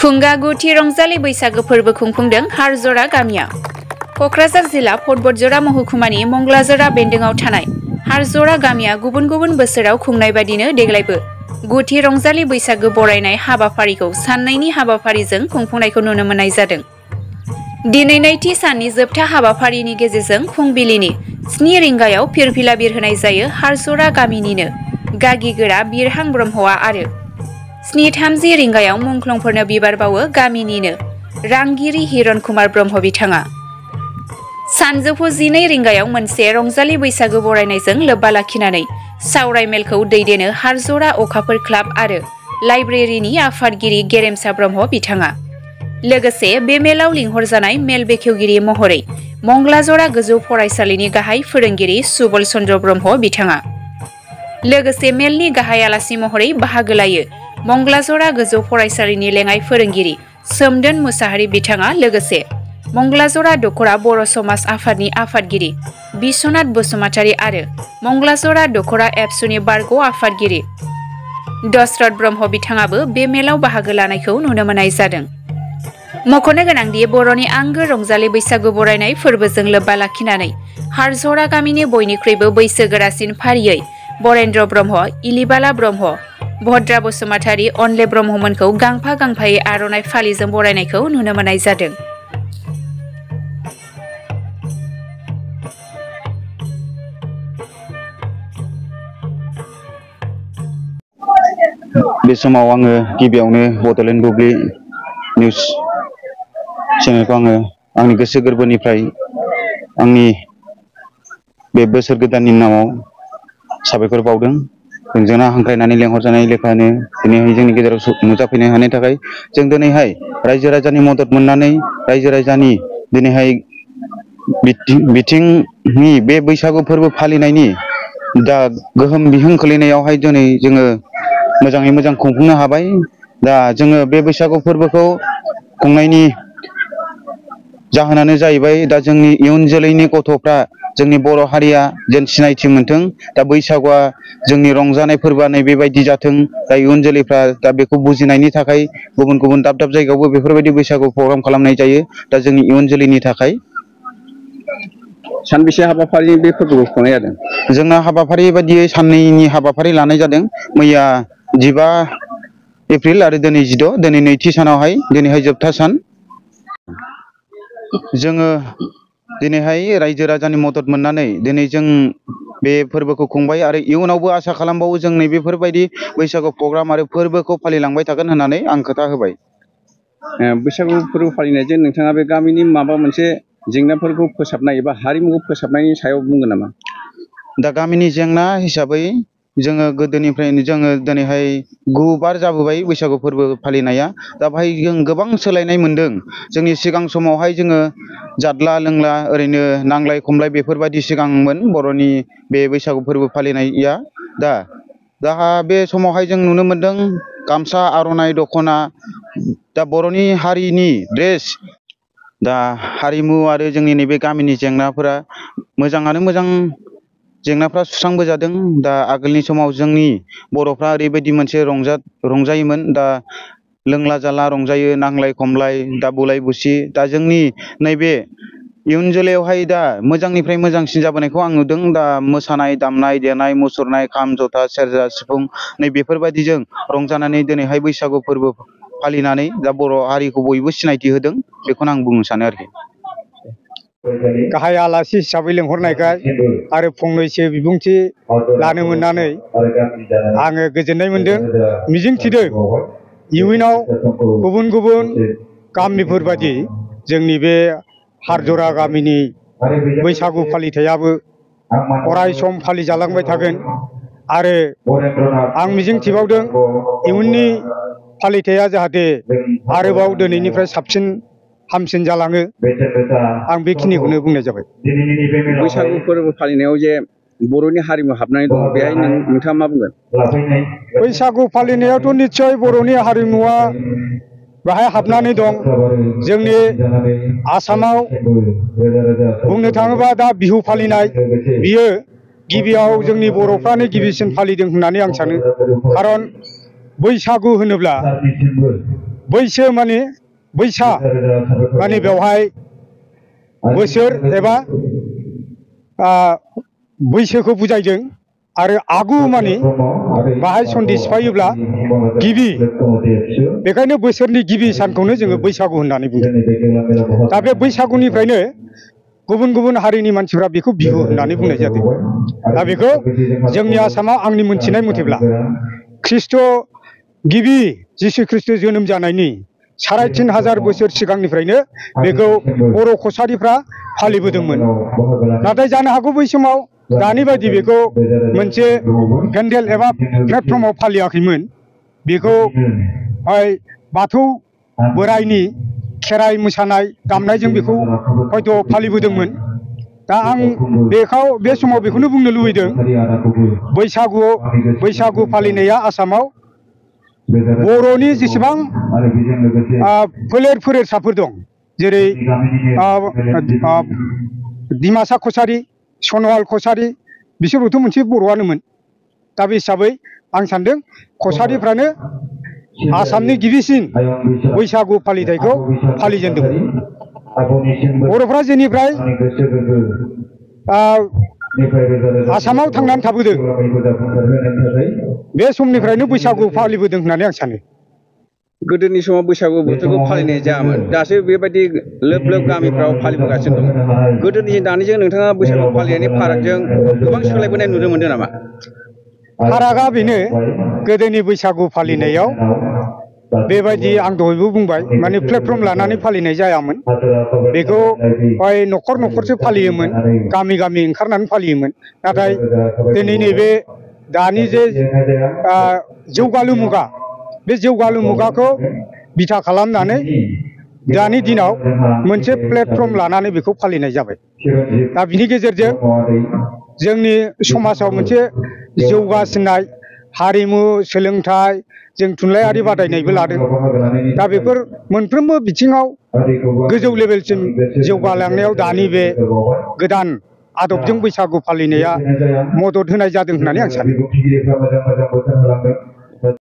खुंगा गुथि रंजालि बैसागो फोरबो खुंफुंदों हारजरा गामिया। कक्राझार जिल्ला फटबटजरा महकुमानि मंगलाजरा बेन्दोंआव थानाय हारजरा गामिया गुबुन गुबुन बोसोराव खुंनाय बादिनो देग्लायबो गुथि रंजालि बैसागो बरायनाय हाबाफारिखौ साननैनि हाबाफारिजों खुंफुंनायखौ नुनो मोननाय जादों। दिनै नैथि साननि जोबथा हाबाफारिनि गेजेरजों फुंबिलिनि 7 रिंगायाव फिरफिला बिरहोनाय जायो हारजरा गामिनिनो गागिगोरा बिरहां ब्रह्मआ आरो 7:30 रिंगायाव मुंख्लंफोरनो बिबार बावो गामिनिनो रांगिरि हिरन कुमार ब्रह्म बिथाङा। सानजौफु 12 रिंगायाव मोनसे रंजालि बैसागो बरायनायजों लोब्बा लाखिनानै सावराय मेलखौ दैदेनो हारजरा अखाफोर क्लाब आरो लाइब्रेरिनि आफादगिरि गेरेमसा ब्रह्म बिथाङा। लोगोसे बे मेलाव लिंहरजानाय मेल बेखेवगिरि महरै मंगलाजरा गोजौ फरायसालिनि गाहाय फोरोंगिरि सुबल चन्द्र ब्रह्म बिथाङा। लोगोसे मेलनि गाहाय आलासि महरै बाहागो लायो मंगलाजरा गोजौ फरायसालिनि लेङाइ फोरोंगिरि सोमदोन मुसाहारि बिथाङा। लोगोसे मंगलाजरा दखरा बर' समाज आफादनि आफादगिरि बिश्वनाथ बसुमतारी आरो मंगलाजरा दखरा एबसुनि बारग' आफादगिरि दशरथ ब्रह्म बिथाङाबो बे मेलाव बाहागो लानायखौ नुनो मोननाय जादों। मख'नो गोनांदि बर'नि आंगो रंजालि बैसागु बरायनाय फोरबोजों लोब्बा लाखिनानै हारजरा गामिनि बयनिख्रुइबो बैसोगोरासिन फारियै बरेन्द्र ब्रह्म, इलिबाला ब्रह्म, भद्रा बसुमतारी, अनले ब्रह्ममोनखौ गांफा गांफायै आर'नाइ फालिजों बरायनायखौ नुनो मोननाय जादों। बे समाव आङो गिबियावनो बड'लेण्ड बुब्लि निउस चेनेलखौ आङो आंनि गोसो गोरबोनिफ्राय आंनि बे बोसोर गोदाननि नामाव साबायखर बावदों। जोंना हांख्रायनानै लेंहरजानाय लेखानो दिनैहाय जोंनि गेजेराव नुजाफैनो हानायनि थाखाय जों दिनैहाय रायजो राजानि मदद मोननानै रायजो राजानि दिनैहाय बिथिंनि बे बैसागु फोरबो फालिनायनि दा गोहोम बिहोम खोलैनायावहाय दिनै जोङो मोजाङै मोजां खुंफुंनो हाबाय। दा जोङो बे बैसागु फोरबोखौ खुंनायनि जाहोनानो जाहैबाय दा जोंनि इयुन जोलैनि गथ'फ्रा जोंनि बर' हारिया जेन सिनायथि मोनथों। दा बैसागुआ जोंनि रंजानाय फोरबोआ नैबेबायदि जाथों। दा इयुन जोलैफ्रा दा बेखौ बुजिनायनि थाखाय गुबुन गुबुन दाब दाब जायगायावबो बेफोरबायदि बैसागु प्रग्राम खालामनाय जायो। दा जोंनि इयुन जोलैनि थाखाय सानबेसे हाबाफारि बे फोरबोखौ खुंनाय जादों? जोंना हाबाफारि बायदियै साननैनि हाबाफारि लानाय जादों। मैया 15 एप्रिल आरो दिनै 16, दिनै नैथि सानावहाय दिनैहाय जोबथा सान। जोङो दिनैहाय रायजो राजानि मदद मोननानै दिनै जों बे फोरबोखौ खुंबाय आरो इयुनावबो आसा खालामबावो जों नैबेफोरबायदि बैसागु प्रग्राम आरो फोरबोखौ फालिलांबाय थागोन होननानै आं खोथा होबाय। बैसागु फोरबो फालिनायजों नोंथाङा बे गामिनि माबा मोनसे जेंनाफोरखौ फोसाबनाय एबा हारिमुखौ फोसाबनायनि सायाव बुंगोन नामा? दा गामिनि जेंना हिसाबै जोङो गोदोनिफ्रायनो जोङो दिनैहाय 9 बार जाबोबाय बैसागु फोरबो फालिनाया। दा बाहाय जों गोबां सोलायनाय मोनदों। जोंनि सिगां समावहाय जोङो जादला लोंला ओरैनो नांलाय खमलाय बेफोरबायदि सिगांमोन बर'नि बे बैसागु फोरबो फालिनाया। दा बे समावहाय जों नुनो मोनदों गामसा, आर'नाइ, दख'ना, दा बर'नि हारिनि ड्रेस, दा हारिमु आरो जोंनि नैबे गामिनि जेंनाफोरा मोजाङानो मोजां जेंनाफ्रा सुस्रांबोजादों। दा आगोलनि समाव जोंनि बर'फ्रा ओरैबायदि मोनसे रंजायोमोन। दा लोंला जाला रंजायो, नांलाय खमलाय, दा बुलाय बुसि। दा जोंनि नैबे इयुन जोलैयावहाय दा मोजांनिफ्राय मोजांसिन जाबोनायखौ आं नुदों। दा मोसानाय, दामनाय देनाय, मुसुरनाय, खाम, जथा, सेरजा, सिफुं नैबेफोरबायदिजों रंजानानै दिनैहाय बैसागु फोरबो फालिनानै दा बर' हारिखौ बयबो सिनायथि होदों। बेखौनो आं बुंनो सानो आरोखि। गाहाय आलासि हिसाबै लेंहरनायखाय आरो फंनैसो बिबुंथि लानो मोननानै आङो गोजोननाय मोनदों। मिजिंथिदों इयुनाव गुबुन गुबुन गामिफोरबायदि जोंनि बे हारजरा गामिनि बैसागु फालिथायाबो अराय सम फालिजालांबाय थागोन आरो आं मिजिंथिबावदों इयुननि फालिथाया जाहाथे आरोबाव दिनैनिफ्राय साबसिन हामसिन जालाङो। आं बेखिनिखौनो बुंनाय जाबाय। बैसागु फोरबो फालिनायाव जे बर'नि हारिमु हाबनानै दङ, बेहाय नोंथाङा मा बुंगोन? बैसागु फालिनायावथ' निस्सय बर'नि हारिमुवा बाहाय हाबनानै दं। जोंनि आसामाव बुंनो थाङोबा दा बिहु फालिनाय बियो गिबियाव जोंनि बैसो माने बैसा माने बेवहाय बोसोर एबा बैसोखौ बुजायदों आरो आगु माने बाहाय सन्धि सिफायोब्ला गिबि बेखायनो बोसोरनि गिबि सानखौनो जोङो बैसागु होननानै बुङो दा बे बैसागुनिफ्रायनो गुबुन गुबुन हारिनि मानसिफ्रा बेखौ बिहु होननानै बुंनाय जादों दा बेखौ जोंनि आसामाव आंनि मोनथिनाय मथेब्ला ख्रीष्ट गिबि जिसु ख्रीष्ट जोनोम जानायनि 3,500 बोसोर सिगांनिफ्रायनो बेखौ बर' कसारिफ्रा फालिबोदोंमोन नाथाय जानो हागौ बै समाव दानि बायदि बेखौ मोनसे पेन्डेल एबा प्लेटफर्माव फालियाखैमोन बेखौ बाथौ बोराइनि खेराइ मोसानाय दामनायजों बेखौ हयथ' फालिबोदोंमोन दा आं बे समाव बेखौनो बुंनो लुबैदों बैसागु फालिनाया आसामाव बर'नि जेसेबां फोलेरसाफोर दं जेरै डिमासा कसारि सनवाल कसारि बिसोरबोथ' मोनसे बर'आनोमोन दा बे हिसाबै आं सानदों कसारिफ्रानो आसामनि गिबिसिन बैसागु फालिथायखौ फालिजेनदोंमोन बर'फ्रा जेनिफ्राय आसामाव थांनानै थाबोदों बे समनिफ्रायनो बैसागु फालिबोदों होननानै आं सानो गोदोनि समाव बैसागु बोथोरखौ फालिनाय जायामोन दासो बेबायदि लोब लोब गामिफ्राव फालिबोगासिनो दं गोदोनि दानिजों नोंथाङा बैसागु फालिनायनि फारागजों गोबां सोलायबोनाय नुनो मोनदों नामा फारागा बेनो गोदोनि बैसागु फालिनायाव बेबायदि आं दहायबो बुंबाय माने प्लेटफर्म लानानै फालिनाय जायामोन बेखौ न'खर न'खरसो फालियोमोन गामि गामि ओंखारनानै फालियोमोन नाथाय दिनै नैबे दानि जे जौगालु मुगा बे जौगालु मुगाखौ बिथा खालामनानै दानि दिनाव मोनसे प्लेटफर्म लानानै बेखौ फालिनाय जाबाय दा बिनि गेजेरजों जोंनि समाजाव मोनसे जौगासिननाय हारिमु सोलोंथाइ जों थुनलाइयारि बादायनायबो लादों दा बेफोर मोनफ्रोमबो बिथिङाव गोजौ लेभेलसिम जौगालांनायाव दानि बे गोदान आदबजों बैसागु फालिनाया मदद होनाय जादों होननानै आं सानो